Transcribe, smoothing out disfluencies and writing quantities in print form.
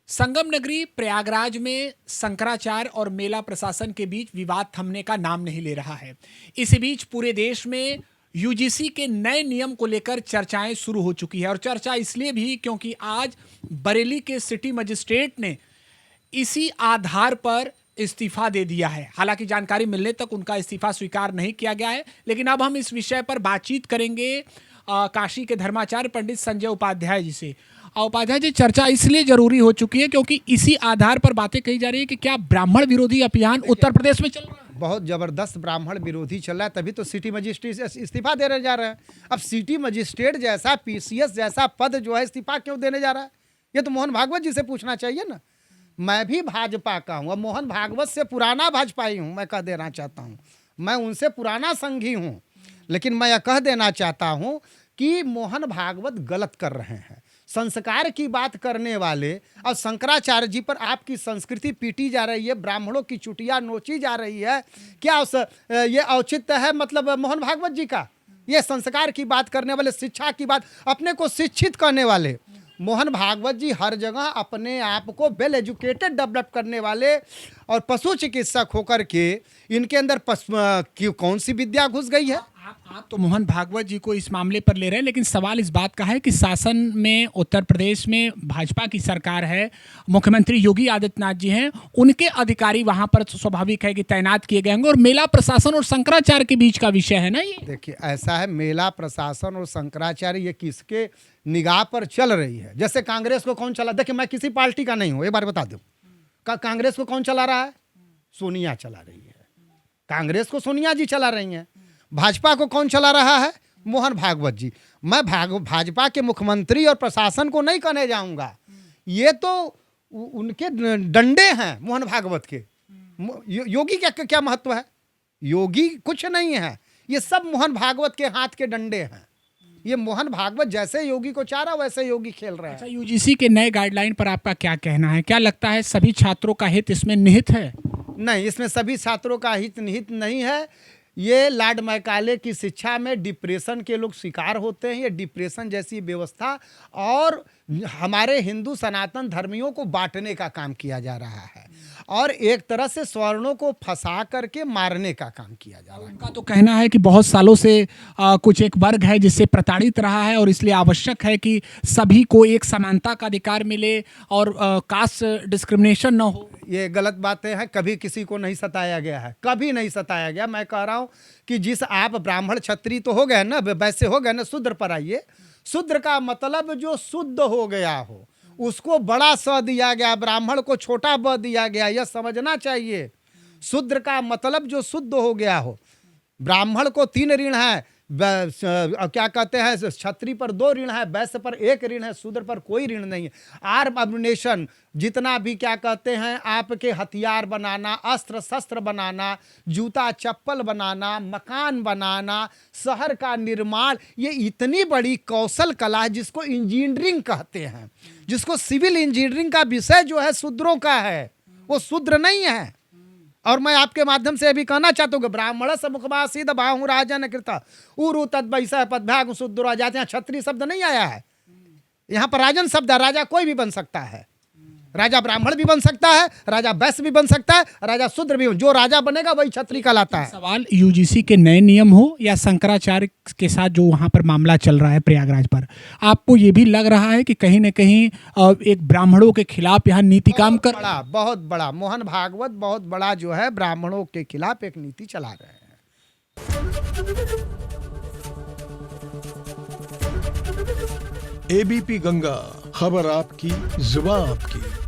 संगम नगरी प्रयागराज में शंकराचार्य और मेला प्रशासन के बीच विवाद थमने का नाम नहीं ले रहा है। इसी बीच पूरे देश में यूजीसी के नए नियम को लेकर चर्चाएं शुरू हो चुकी है और चर्चा इसलिए भी क्योंकि आज बरेली के सिटी मजिस्ट्रेट ने इसी आधार पर इस्तीफा दे दिया है। हालांकि जानकारी मिलने तक उनका इस्तीफा स्वीकार नहीं किया गया है, लेकिन अब हम इस विषय पर बातचीत करेंगे काशी के धर्माचार्य पंडित संजय उपाध्याय जी से। उपाध्याय जी, चर्चा इसलिए जरूरी हो चुकी है क्योंकि इसी आधार पर बातें कही जा रही है कि क्या ब्राह्मण विरोधी अभियान उत्तर प्रदेश में चल रहा है। बहुत जबरदस्त ब्राह्मण विरोधी चल रहा है, तभी तो सिटी मजिस्ट्रेट इस्तीफा देने जा रहे हैं। अब सिटी मजिस्ट्रेट जैसा पीसीएस जैसा पद जो है इस्तीफा क्यों देने जा रहा है, ये तो मोहन भागवत जी से पूछना चाहिए ना। मैं भी भाजपा का हूँ, अब मोहन भागवत से पुराना भाजपाई हूँ, मैं कह देना चाहता हूँ, मैं उनसे पुराना संघी हूँ, लेकिन मैं यह कह देना चाहता हूँ कि मोहन भागवत गलत कर रहे हैं। संस्कार की बात करने वाले और शंकराचार्य जी पर आपकी संस्कृति पीटी जा रही है, ब्राह्मणों की चुटिया नोची जा रही है, क्या ये औचित्य है मतलब मोहन भागवत जी का? ये संस्कार की बात करने वाले, शिक्षा की बात, अपने को शिक्षित करने वाले मोहन भागवत जी हर जगह अपने आप को वेल एजुकेटेड डेवलप करने वाले और पशु चिकित्सक होकर के इनके अंदर कौन सी विद्या घुस गई है? आप तो मोहन भागवत जी को इस मामले पर ले रहे हैं, लेकिन सवाल इस बात का है कि शासन में उत्तर प्रदेश में भाजपा की सरकार है, मुख्यमंत्री योगी आदित्यनाथ जी हैं, उनके अधिकारी वहां पर स्वाभाविक है कि तैनात किए गए होंगे और मेला प्रशासन और शंकराचार्य के बीच का विषय है ना ये। देखिए, ऐसा है, मेला प्रशासन और शंकराचार्य ये किसके निगाह पर चल रही है? जैसे कांग्रेस को कौन चला? देखिए, मैं किसी पार्टी का नहीं हूँ, एक बार बता दूँ, कांग्रेस को कौन चला रहा है? सोनिया चला रही है। कांग्रेस को सोनिया जी चला रही हैं। भाजपा को कौन चला रहा है? मोहन भागवत जी। मैं भाजपा के मुख्यमंत्री और प्रशासन को नहीं कहने जाऊंगा, ये तो उनके डंडे हैं मोहन भागवत के। योगी क्या महत्व है? योगी कुछ नहीं है, ये सब मोहन भागवत के हाथ के डंडे हैं। ये मोहन भागवत जैसे योगी को चाह रहा वैसे योगी खेल रहे हैं। अच्छा, यूजीसी के नए गाइडलाइन पर आपका क्या कहना है? क्या लगता है सभी छात्रों का हित इसमें निहित है? नहीं, इसमें सभी छात्रों का हित निहित नहीं है। ये लॉर्ड मैकाले की शिक्षा में डिप्रेशन के लोग शिकार होते हैं। ये डिप्रेशन जैसी व्यवस्था और हमारे हिंदू सनातन धर्मियों को बांटने का काम किया जा रहा है और एक तरह से स्वर्णों को फंसा करके मारने का काम किया जा रहा है। उनका तो कहना है कि बहुत सालों से कुछ एक वर्ग है जिससे प्रताड़ित रहा है और इसलिए आवश्यक है कि सभी को एक समानता का अधिकार मिले और कास्ट डिस्क्रिमिनेशन न हो। ये गलत बातें हैं, कभी किसी को नहीं सताया गया है, कभी नहीं सताया गया। मैं कह रहा हूँ कि जिस आप ब्राह्मण क्षत्रिय तो हो गए ना, वैसे हो गए ना, शूद्र पर आइए। शूद्र का मतलब जो शुद्ध हो गया हो उसको बड़ा स दिया गया, ब्राह्मण को छोटा ब दिया गया, यह समझना चाहिए। शूद्र का मतलब जो शुद्ध हो गया हो। ब्राह्मण को 3 ऋण है, क्या कहते हैं, क्षत्रिय पर 2 ऋण है, वैश्य पर 1 ऋण है, शूद्र पर कोई ऋण नहीं है। आर्म अम्युनिशन, जितना भी क्या कहते हैं आपके हथियार बनाना, अस्त्र शस्त्र बनाना, जूता चप्पल बनाना, मकान बनाना, शहर का निर्माण, ये इतनी बड़ी कौशल कला है जिसको इंजीनियरिंग कहते हैं, जिसको सिविल इंजीनियरिंग का विषय जो है शूद्रों का है, वो शूद्र नहीं है। और मैं आपके माध्यम से अभी कहना चाहता हूँ कि ब्राह्मण मुखमासीद बाहु राजन कृता उरु तद वैसा पदभाग शूद्र जाते हैं। क्षत्रिय शब्द नहीं आया है यहाँ पर, राजन शब्द है। राजा कोई भी बन सकता है, राजा ब्राह्मण भी बन सकता है, राजा वैश्य भी बन सकता है, राजा शूद्र भी। जो राजा बनेगा वही क्षत्रिय कहलाता है। सवाल यूजीसी के नए नियम हो या शंकराचार्य के साथ जो वहां पर मामला चल रहा है प्रयागराज पर, आपको ये भी लग रहा है कि कहीं न कहीं एक ब्राह्मणों के खिलाफ यहाँ नीति काम कर बहुत बड़ा मोहन भागवत बहुत बड़ा जो है ब्राह्मणों के खिलाफ एक नीति चला रहे हैं। एबीपी गंगा, खबर आपकी, जुबान आपकी।